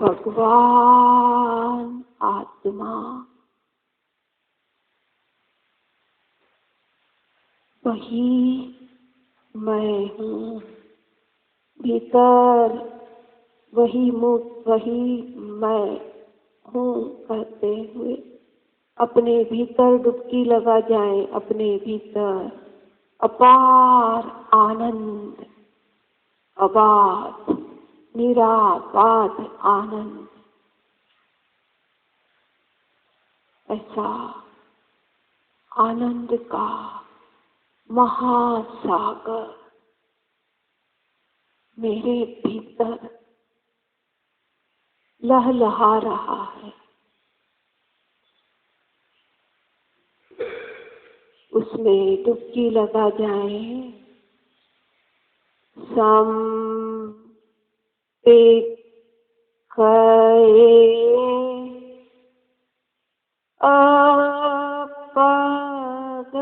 भगवान आत्मा वही मैं हूँ। भीतर वही मुक्त वही मैं हूँ कहते हुए अपने भीतर डुबकी लगा जाए। अपने भीतर अपार आनंद, अबाध निराबाध आनंद, ऐसा आनंद का महासागर मेरे भीतर लहलहा रहा है। उसमें डुबकी लगा जाए। सम पे अपग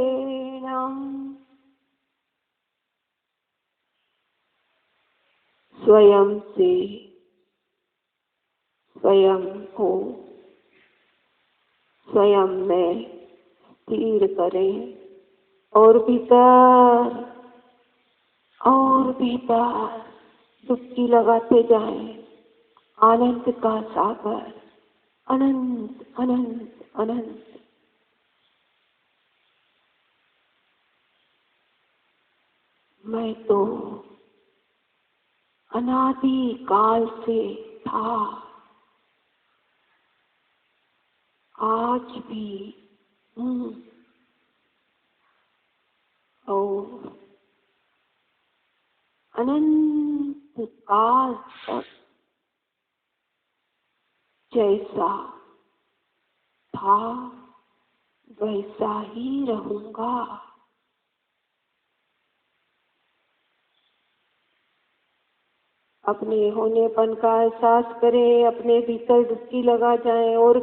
मापयेणं स्वयं से स्वयं को स्वयं में स्थिर करें और भीतर डुबकी लगाते जाएं। आनंद का सागर, अनंत अनंत अनंत। मैं तो अनादि काल से था, आज भी हूँ और अनंत काल तक जैसा था वैसा ही रहूंगा। अपने होनेपन का एहसास करें। अपने भीतर डुबकी लगा जाएं और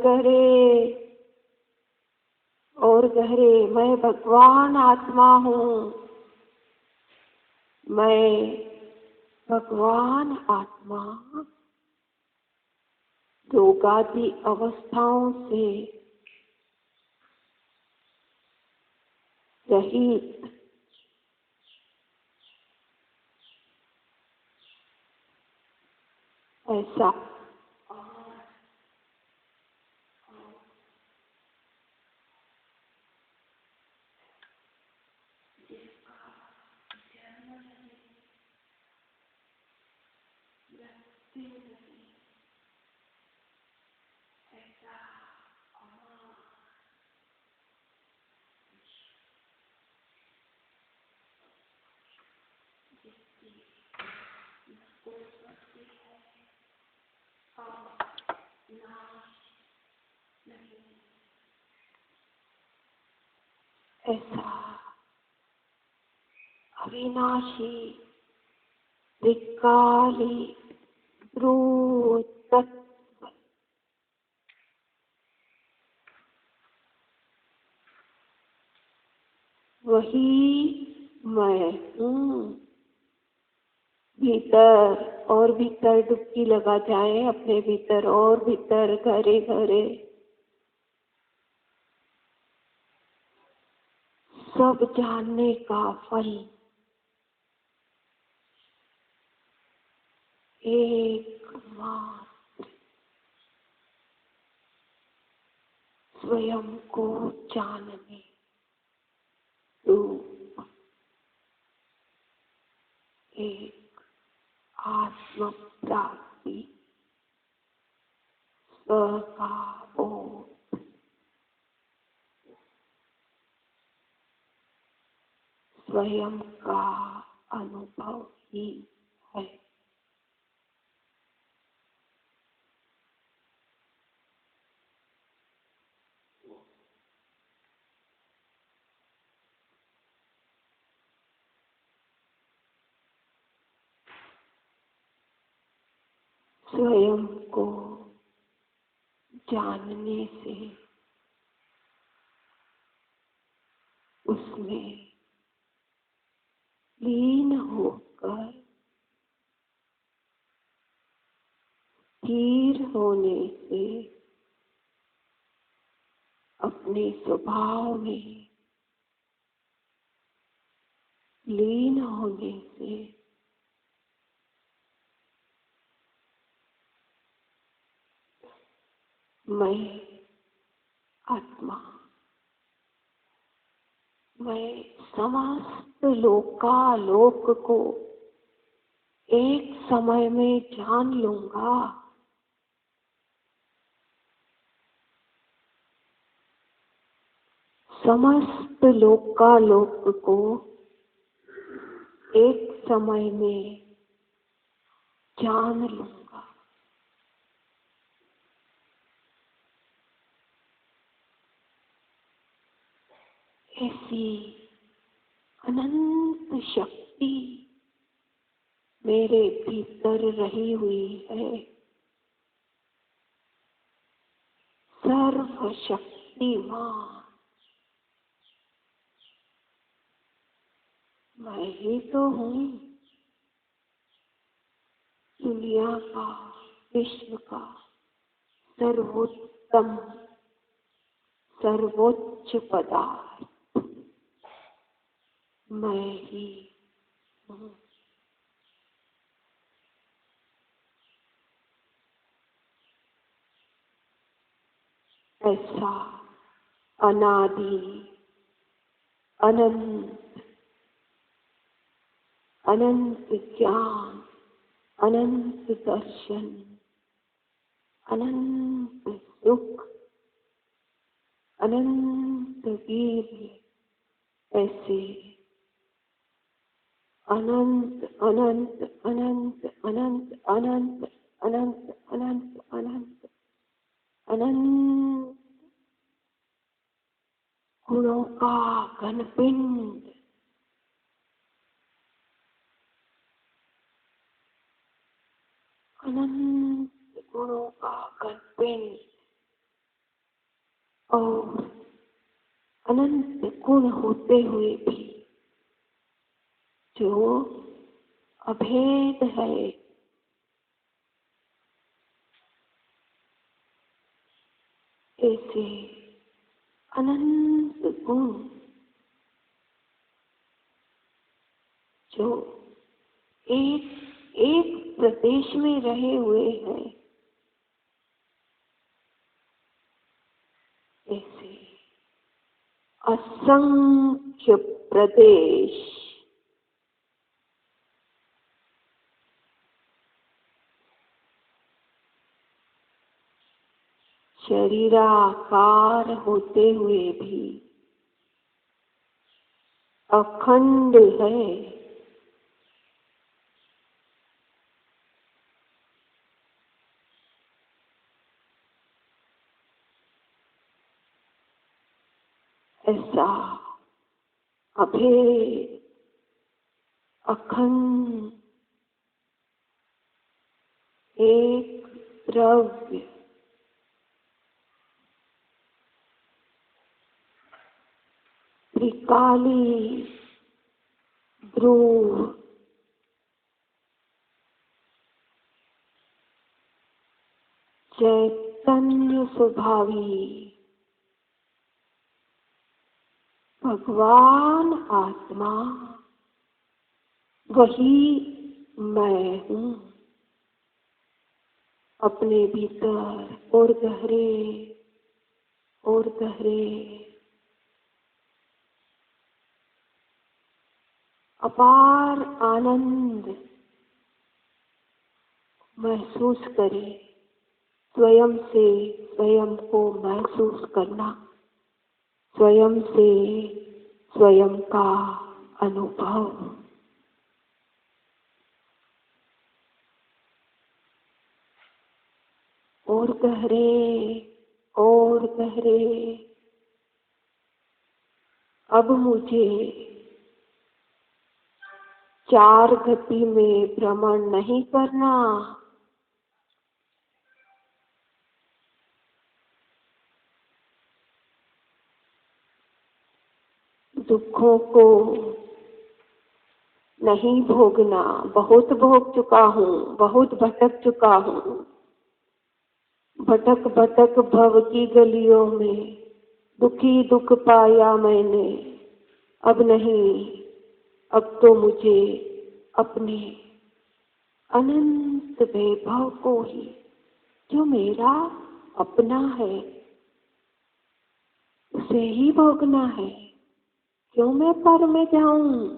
गहरे मैं भगवान आत्मा हूँ। मैं भगवान आत्मा रोगादि अवस्थाओं से रहित ऐसा ऐसा अविनाशी त्रिकाली तत्व वही मैं हूँ। भीतर और भीतर डुबकी लगा जाए। अपने भीतर और भीतर गहरे गहरे सब जानने का फल एकमात्र स्वयं को जानने रूप एक आत्म प्राप्ति स्व का बोध स्वयं का अनुभव ही है। स्वयं को जानने से उसमें लीन होकर स्थिर होने से अपने स्वभाव में लीन होने से मैं आत्मा, मैं समस्त लोकालोक को एक समय में जान लूंगा। समस्त लोकालोक को एक समय में जान लूंगा। ऐसी अनंत शक्ति मेरे भीतर रही हुई है। सर्वशक्तिमान मैं ही तो हूँ। दुनिया का, विश्व का सर्वोत्तम, सर्वोच्च पदार्थ मैं ही हूँ। ऐसा अनादि, अनंत, अनंत ज्ञान, अनंत दर्शन, अनंत सुख, अनंत वीर्य, ऐसे अनंत अनंत अनंत अनंत अनंत अनंत अनंत अनंत अनंत गुणों का घनपिंड, अनंत गुणों का घनपिंड और अनंत गुण होते हुए भी जो अभेद है, ऐसे अनंत गुण जो एक एक प्रदेश में रहे हुए हैं, ऐसे असंख्य प्रदेश शरीराकार होते हुए भी अखंड है। ऐसा अभेद, अखंड एक द्रव्य त्रिकाली ध्रुव चैतन्य स्वभावी भगवान आत्मा वही मैं हूँ। अपने भीतर और गहरे और गहरे अपार आनंद महसूस करें। स्वयं से स्वयं को महसूस करना, स्वयं से स्वयं का अनुभव। और गहरे और गहरे। अब मुझे चार गति में भ्रमण नहीं करना। दुखों को नहीं भोगना, बहुत भोग चुका हूँ, बहुत भटक चुका हूँ। भटक भटक भव की गलियों में दुखी दुख पाया मैंने। अब नहीं, अब तो मुझे अपने अनंत वैभव को ही, जो मेरा अपना है, उसे ही भोगना है। क्यों मैं पर में जाऊं,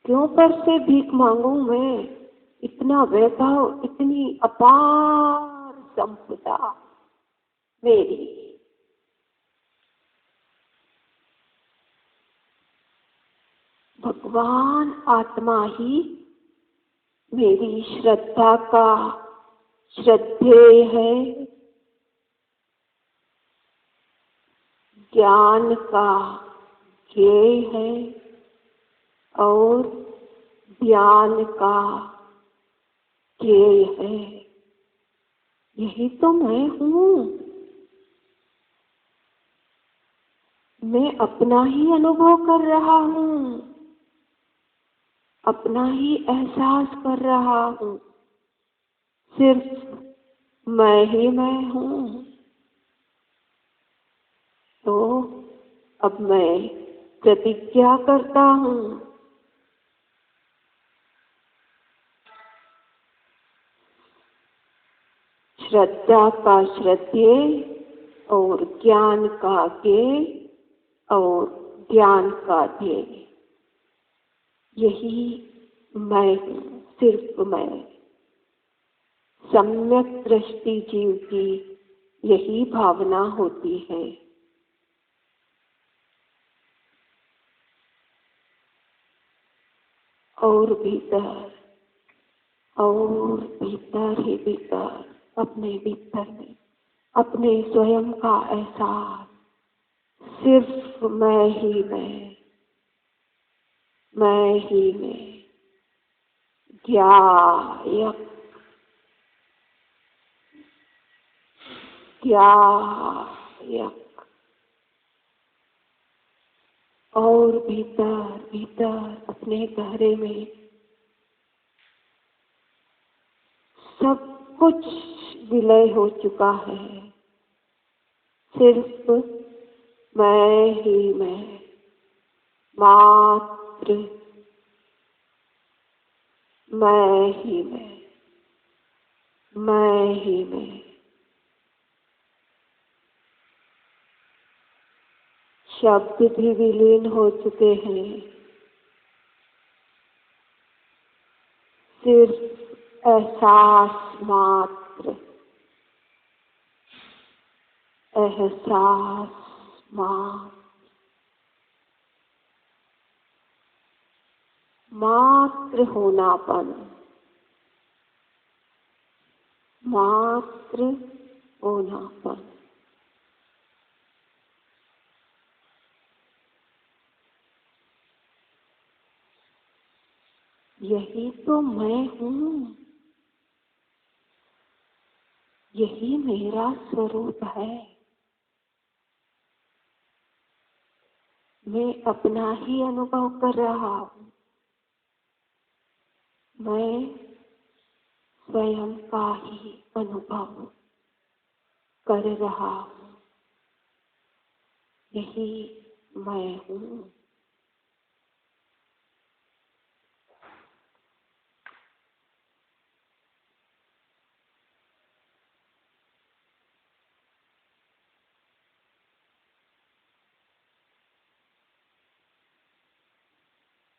क्यों पर से भीख मांगू मैं? इतना वैभव, इतनी अपार संपदा मेरी। भगवान आत्मा ही मेरी श्रद्धा का श्रद्धेय है, ज्ञान का ज्ञेय है और ध्यान का ज्ञेय है। यही तो मैं हूँ। मैं अपना ही अनुभव कर रहा हूँ, अपना ही एहसास कर रहा हूँ। सिर्फ मैं ही मैं हूँ। तो अब मैं प्रतिज्ञा करता हूँ, श्रद्धा का श्रद्धेय और ज्ञान का ज्ञेय और ध्यान का ध्येय। यही मैं हूँ, सिर्फ मैं। सम्यक दृष्टि जीव की यही भावना होती है। और भीतर, और भीतर ही भीतर, अपने भीतर में अपने स्वयं का एहसास, सिर्फ मैं ही मैं ही मैं। ज्ञायक, ज्ञायक। और भीतर भीतर अपने गहरे में सब कुछ विलय हो चुका है। सिर्फ मैं ही मैं, मात्र मैं ही मैं ही मैं। शब्द भी विलीन हो चुके हैं। सिर्फ एहसास मात्र, एहसास मात्र, मात्र होनापन, मात्र होनापन। यही तो मैं हूँ, यही मेरा स्वरूप है। मैं अपना ही अनुभव कर रहा हूँ। मैं स्वयं का ही अनुभव कर रहा हूँ। यही मैं हूँ।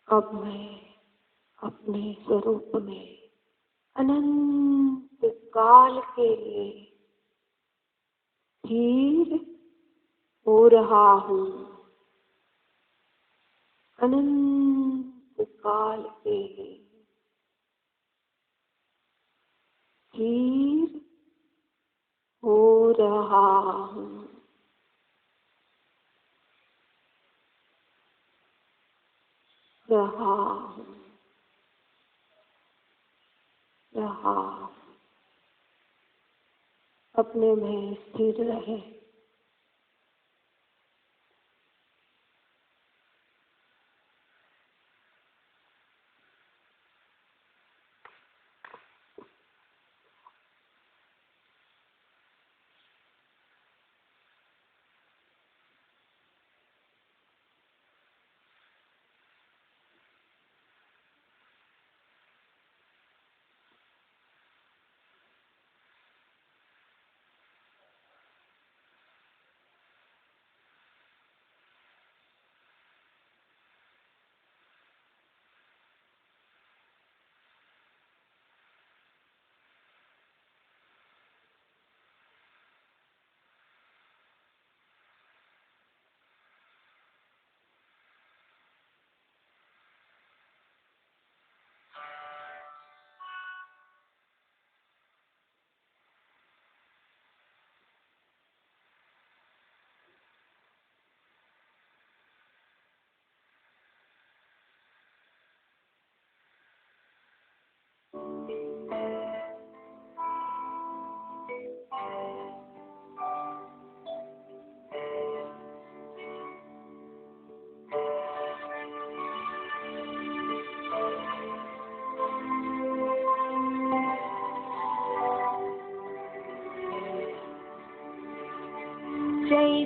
अब मैं अपने स्वरूप में अनंत काल के लिए स्थिर हो रहा हूँ। अनंत काल के लिए स्थिर हो रहा हूँ। रहा हूँ, रहा हूँ। अपने में स्थिर रहे।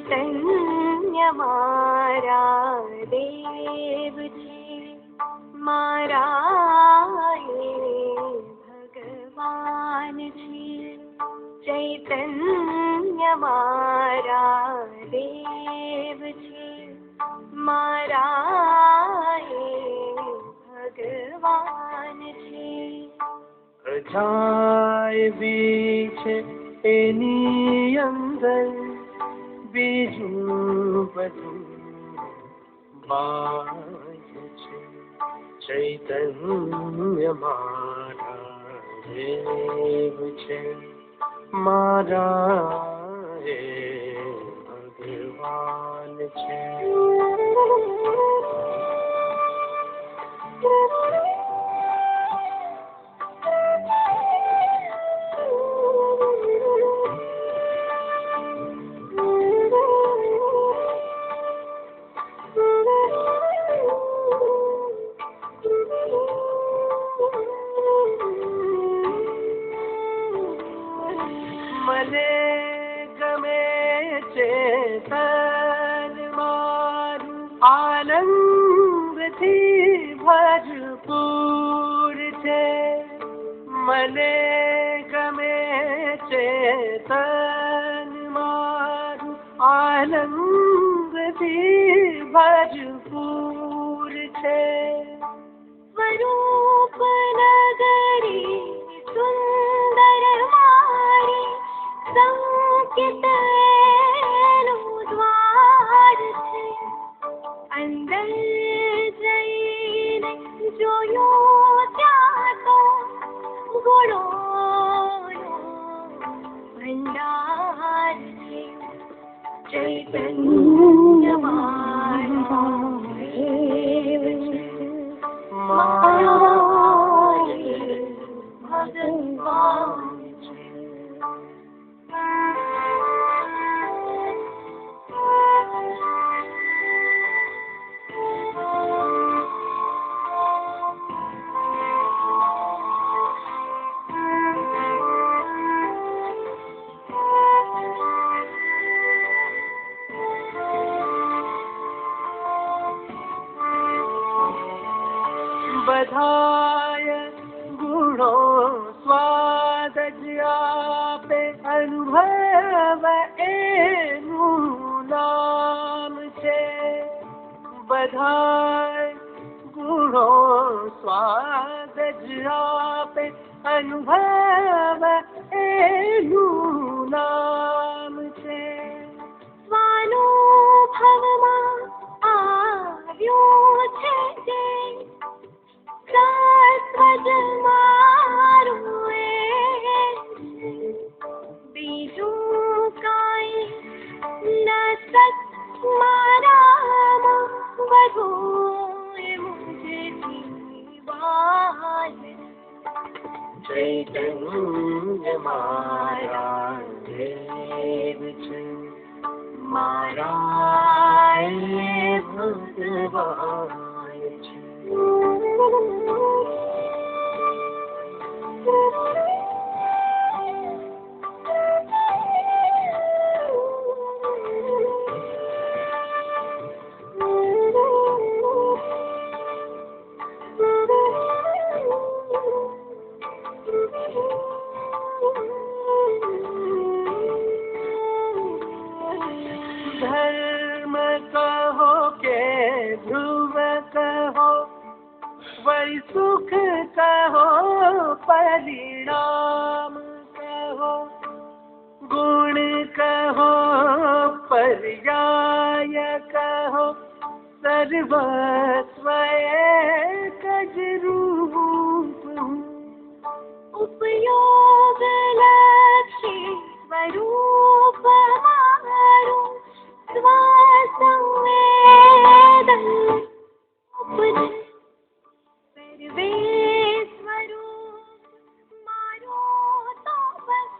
चैतन्य मारा देव छे, मारा भगवान छे। चैतन्य मारा देव छे, मारा भगवान छे। अजायबी छे एनी अंदर बीजू बधु बाह्य छे। चैतन्य मारा देव छे, मारा भगवान छे। મને ગમે ચેતન મારું આનંદથી ભરપૂર છે। મને ગમે ચેતન મારું આનંદથી ભરપૂર છે। स्वरूप नगरी सुंदर मारी, संकित द्वार छे। अंदर जईने जोयो त्यां तो गुणोनो भंडार छे। चैतन्य मारा देव छे, मारा भगवान छे। बधाय गुणो स्वाद ज्यापे अनुभव एनु नाम छे। बधाय गुणो स्वाद ज्यापे अनुभव एनु नाम छे। स्वानुभवमां આવ્યો છે જે શાશ્વત મારું એ છે। બીજું કાંઈ ન સત મારામાં વધુ મુજથી બાહ્ય। चैतन्य मारा देव छे, मारा भगवान छे। धर्म कहो के ध्रुव कहो, वही सुख कहो परिणाम कहो। गुण कहो पर्याय कहो, सर्वस्व एक ज रूप हूँ। उपयोग लक्ष्य स्वरूप मारू, स्वसंवेदन सर्वे स्वरूप मारो तो बस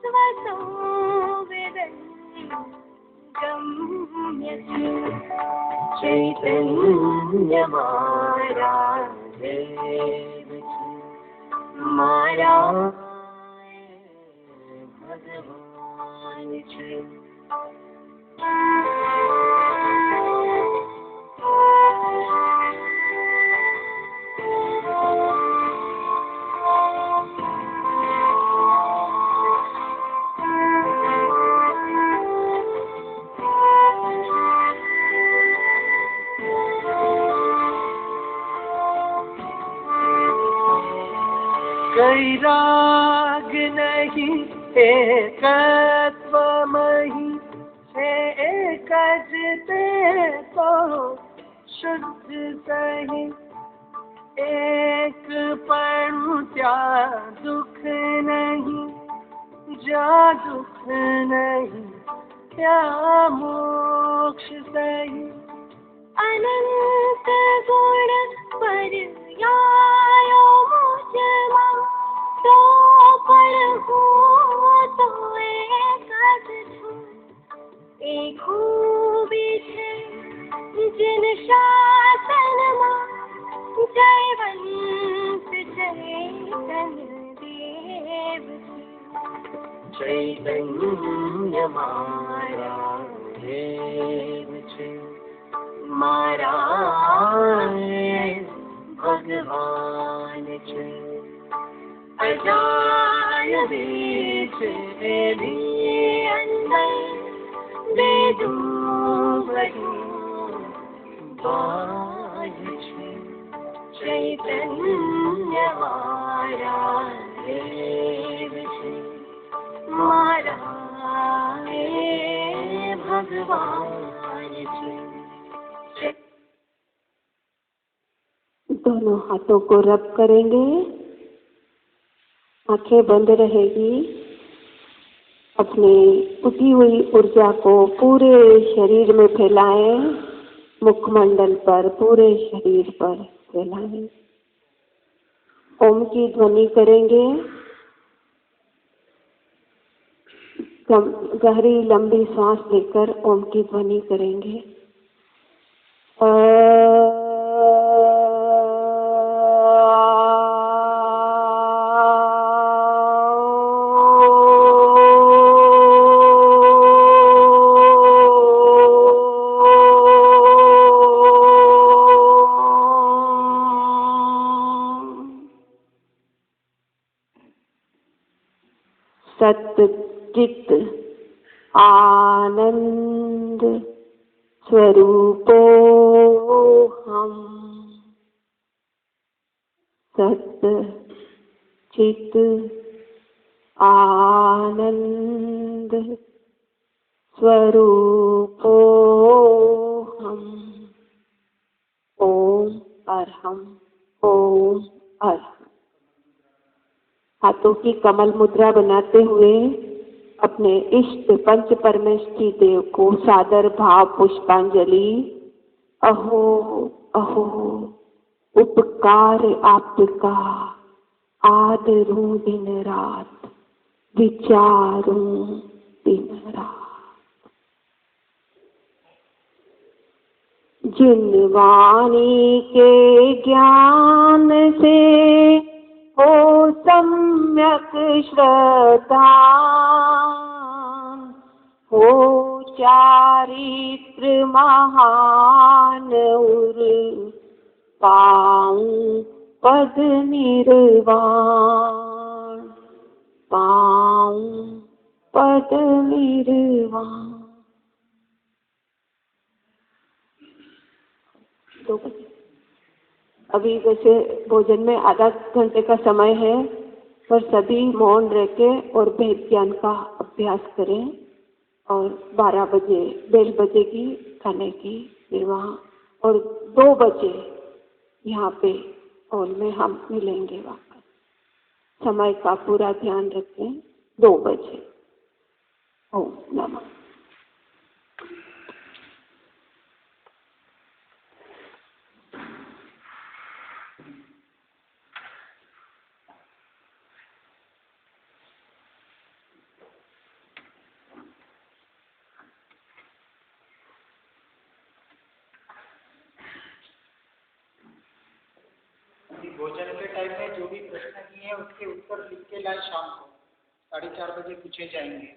स्वसंवेदन गम्य छे। चैतन्य मारा देव छे, मारा भगवान छे। वैराग नहीं एकत्वमहि एकजते तो शुद्ध सही एक पणु त्या दुख नहीं जा दुख नहीं क्या मोक्ष सही अनंत गुण पर्यायो मुझमा तो पर हो तो एक खूबी है जिन शासन मां जयवंत चैतन्य देव चैतन्य मारा देव छे मारा भगवान छे अजान बीच भी अंदर दे दूं बाज छे चैतन्य मारा देव छे मारा भगवान छे। दोनों हाथों को रब करेंगे, आंखें बंद रहेगी। अपनी उठी हुई ऊर्जा को पूरे शरीर में फैलाएं, मुखमंडल पर, पूरे शरीर पर फैलाएं। ओम की ध्वनि करेंगे। गहरी लंबी सांस लेकर ओम की ध्वनि करेंगे। सच्चित आनंद स्वरूपो हम। सच्चित आनंद स्वरूपो हम। ओम अरहम, ओम अरहम। हाथों की कमल मुद्रा बनाते हुए अपने इष्ट पंच परमेष्ठी देव को सादर भाव पुष्पांजलि। अहो अहो उपकार आपका, आदरूं दिन रात, विचारूं दिन रात। जिन वाणी के ज्ञान से हो सम्यक श्रद्धा, हो चारित्र महान उर पाऊं पद निर्वाण, पाऊं पद निर्वाण। अभी वैसे भोजन में आधा घंटे का समय है, पर सभी मौन रह के और भेद ज्ञान का अभ्यास करें। और 12 बजे बेल बजेगी खाने की निर्वाह, और 2 बजे यहाँ पे हॉल में हम मिलेंगे वापस। समय का पूरा ध्यान रखें। 2 बजे। ओम नमः। भोजन के टाइम में जो भी प्रश्न किए हैं उसके उत्तर लिख के लाए। शाम को 4:30 बजे पूछे जाएंगे।